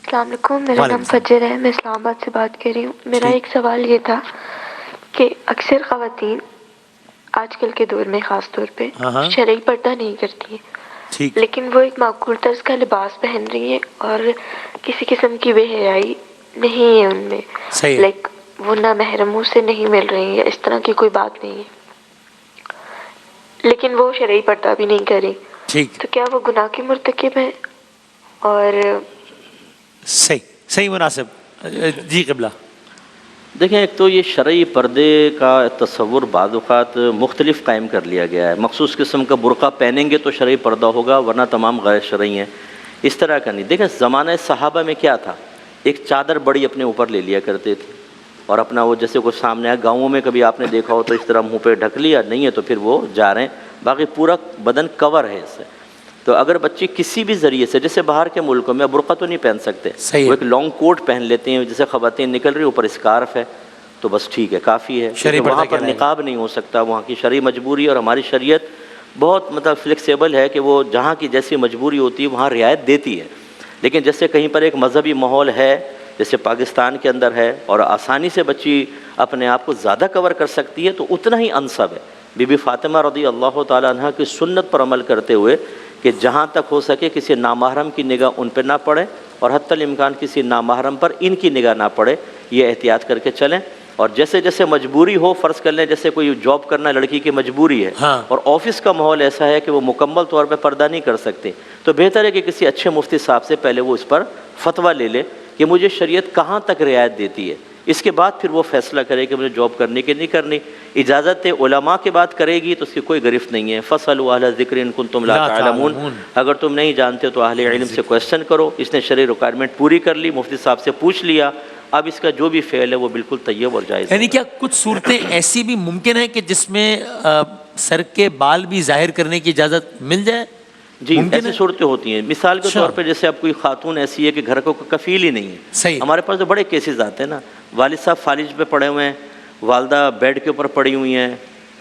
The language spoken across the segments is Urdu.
السلام علیکم، میرا نام فجر ہے، میں اسلام آباد سے بات کر رہی ہوں۔ میرا ایک سوال یہ تھا کہ اکثر خواتین آج کل کے دور میں خاص طور پہ شرعی پردہ نہیں کرتی ہیں، لیکن وہ ایک معقول طرز کا لباس پہن رہی ہیں اور کسی قسم کی بے حیائی نہیں ہے ان میں، لائک وہ نہ محرموں سے نہیں مل رہی ہیں، اس طرح کی کوئی بات نہیں ہے، لیکن وہ شرعی پردہ بھی نہیں کر رہی، تو کیا وہ گناہ کی مرتکب ہیں؟ اور صحیح مناسب جی قبلہ۔ دیکھیں، ایک تو یہ شرعی پردے کا تصور بعض اوقات مختلف قائم کر لیا گیا ہے۔ مخصوص قسم کا برقع پہنیں گے تو شرعی پردہ ہوگا، ورنہ تمام غیر شرعی ہیں، اس طرح کا نہیں۔ دیکھیں، زمانہ صحابہ میں کیا تھا، ایک چادر بڑی اپنے اوپر لے لیا کرتے تھے اور اپنا وہ جیسے کوئی سامنے آیا، گاؤں میں کبھی آپ نے دیکھا ہو تو اس طرح منہ پہ ڈھک لیا، نہیں ہے تو پھر وہ جا رہے ہیں، باقی پورا بدن کور ہے اس سے۔ تو اگر بچی کسی بھی ذریعے سے، جیسے باہر کے ملکوں میں برقع تو نہیں پہن سکتے، وہ ایک لانگ کوٹ پہن لیتے ہیں، جیسے خواتین نکل رہی اوپر اسکارف ہے تو بس ٹھیک ہے، کافی ہے، کیونکہ وہاں پر نقاب نہیں ہو سکتا، وہاں کی شرعی مجبوری، اور ہماری شریعت بہت فلیکسیبل ہے کہ وہ جہاں کی جیسی مجبوری ہوتی ہے وہاں رعایت دیتی ہے۔ لیکن جیسے کہیں پر ایک مذہبی ماحول ہے جیسے پاکستان کے اندر ہے اور آسانی سے بچی اپنے آپ کو زیادہ کور کر سکتی ہے، تو اتنا ہی انسب ہے بی بی فاطمہ رضی اللہ تعالیٰ عنہ کی سنت پر عمل کرتے ہوئے کہ جہاں تک ہو سکے کسی نامحرم کی نگاہ ان پہ نہ پڑے، اور حتی الامکان کسی نامحرم پر ان کی نگاہ نہ پڑے، یہ احتیاط کر کے چلیں۔ اور جیسے جیسے مجبوری ہو، فرض کر لیں جیسے کوئی جاب کرنا لڑکی کی مجبوری ہے اور آفس کا ماحول ایسا ہے کہ وہ مکمل طور پہ پردہ نہیں کر سکتے، تو بہتر ہے کہ کسی اچھے مفتی صاحب سے پہلے وہ اس پر فتویٰ لے لے کہ مجھے شریعت کہاں تک رعایت دیتی ہے، اس کے بعد پھر وہ فیصلہ کرے کہ مجھے جاب کرنی کہ نہیں کرنی۔ اجازت علماء کے بعد کرے گی تو اس کی کوئی گرفت نہیں ہے۔ فَاسْأَلُوا أَهْلَ الذِّكْرِ إِن كُنتُمْ لَا تَعْلَمُونَ، اگر تم نہیں جانتے تو اہل علم سے کویسچن کرو۔ اس نے شرعی ریکوائرمنٹ پوری کر لی، مفتی صاحب سے پوچھ لیا، اب اس کا جو بھی فعل ہے وہ بالکل طیب اور جائز ہے۔ یعنی کیا کچھ صورتیں ایسی بھی ممکن ہیں کہ جس میں سر کے بال بھی ظاہر کرنے کی اجازت مل جائے؟ جی، ایسی صورتیں ہوتی ہیں۔ مثال کے طور پہ جیسے اب کوئی خاتون ایسی ہے کہ گھر کو کفیل ہی نہیں ہے، ہمارے پاس تو بڑے کیسز آتے ہیں نا، والد صاحب فالج پہ پڑے ہوئے ہیں، والدہ بیڈ کے اوپر پڑی ہوئی ہیں،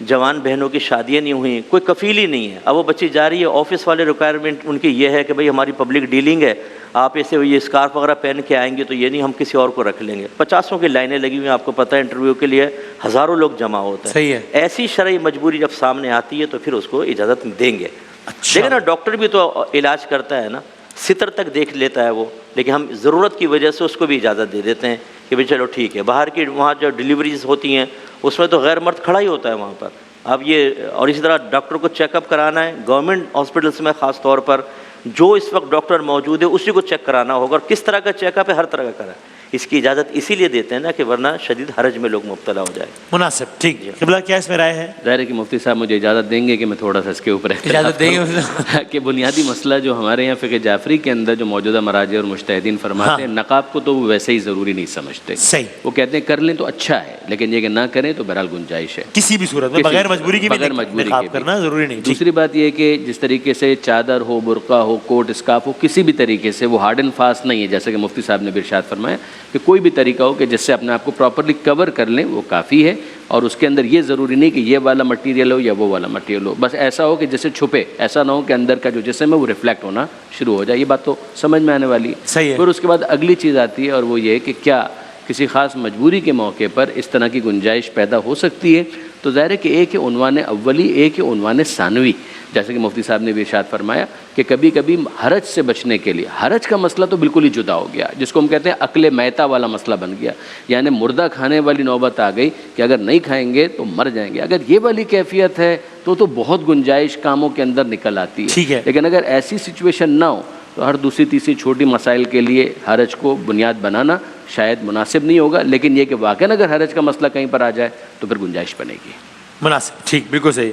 جوان بہنوں کی شادیاں نہیں ہوئیں، کوئی کفیل ہی نہیں ہے، اب وہ بچی جا رہی ہے، آفس والے ریکوائرمنٹ ان کی یہ ہے کہ بھئی ہماری پبلک ڈیلنگ ہے، آپ ایسے یہ اسکارف وغیرہ پہن کے آئیں گے تو یہ نہیں، ہم کسی اور کو رکھ لیں گے۔ 50 کی لائنیں لگی ہوئی ہیں، آپ کو پتہ ہے انٹرویو کے لیے ہزاروں لوگ جمع ہوتے ہیں۔ ایسی شرعی مجبوری جب سامنے آتی ہے تو پھر اس کو اجازت دیں گے۔ لیکن نا ڈاکٹر بھی تو علاج کرتا ہے نا، ستر تک دیکھ لیتا ہے وہ، لیکن ہم ضرورت کی وجہ سے اس کو بھی اجازت دے دیتے ہیں کہ بھئی چلو ٹھیک ہے۔ باہر کی وہاں جو ڈیلیوریز ہوتی ہیں اس میں تو غیر مرد کھڑا ہی ہوتا ہے وہاں پر، اب یہ، اور اسی طرح ڈاکٹر کو چیک اپ کرانا ہے گورنمنٹ ہاسپٹلس میں، خاص طور پر جو اس وقت ڈاکٹر موجود ہے اسی کو چیک کرانا ہوگا، اور کس طرح کا چیک اپ ہے، ہر طرح کا کرائے۔ اس کی اجازت اسی لیے دیتے ہیں نا کہ ورنہ شدید حرج میں لوگ مبتلا ہو جائے۔ مناسب، ٹھیک۔ قبلہ کیا اس میں رائے ہے؟ ظاہر ہے کہ مفتی صاحب مجھے اجازت دیں گے کہ میں تھوڑا سا اس کے اوپر اجازت دیں گے کہ بنیادی مسئلہ جو ہمارے یہاں فقہ جعفری کے اندر جو موجودہ مراجع اور مجتہدین فرماتے ہیں، نقاب کو تو وہ ویسے ہی ضروری نہیں سمجھتے، وہ کہتے ہیں کر لیں تو اچھا ہے، لیکن یہ کہ نہ کریں تو بہرحال گنجائش ہے، کسی بھی صورت میں بغیر مجبوری کے بھی نقاب کرنا ضروری نہیں۔ دوسری بات یہ کہ جس طریقے سے چادر ہو، برقع ہو، کوٹ اسکارف ہو، کسی بھی طریقے سے وہ ہارڈ اینڈ فاسٹ نہیں ہے، جیسے کہ مفتی صاحب نے بھی ارشاد فرمایا کہ کوئی بھی طریقہ ہو کہ جس سے اپنے آپ کو پراپرلی کور کر لیں وہ کافی ہے، اور اس کے اندر یہ ضروری نہیں کہ یہ والا مٹیریل ہو یا وہ والا مٹیریل ہو، بس ایسا ہو کہ جسے چھپے، ایسا نہ ہو کہ اندر کا جو جسم ہے وہ ریفلیکٹ ہونا شروع ہو جائے۔ یہ بات تو سمجھ میں آنے والی ہے۔ پھر اس کے بعد اگلی چیز آتی ہے اور وہ یہ کہ کیا کسی خاص مجبوری کے موقع پر اس طرح کی گنجائش پیدا ہو سکتی ہے؟ تو ظاہر ہے کہ ایک ہے عنوان اولی، ایک ہے عنوان ثانوی، جیسے کہ مفتی صاحب نے بھی ارشاد فرمایا کہ کبھی کبھی حرج سے بچنے کے لیے، حرج کا مسئلہ تو بالکل ہی جدا ہو گیا، جس کو ہم کہتے ہیں عقل میتا والا مسئلہ بن گیا، یعنی مردہ کھانے والی نوبت آ گئی کہ اگر نہیں کھائیں گے تو مر جائیں گے۔ اگر یہ والی کیفیت ہے تو بہت گنجائش کاموں کے اندر نکل آتی ہے، لیکن اگر ایسی سچویشن نہ ہو تو ہر دوسری تیسری چھوٹی مسائل کے لیے حرج کو بنیاد بنانا شاید مناسب نہیں ہوگا، لیکن یہ کہ واقعاً اگر حرج کا مسئلہ کہیں پر آ جائے تو پھر گنجائش بنے گی۔ مناسب، ٹھیک، بالکل صحیح۔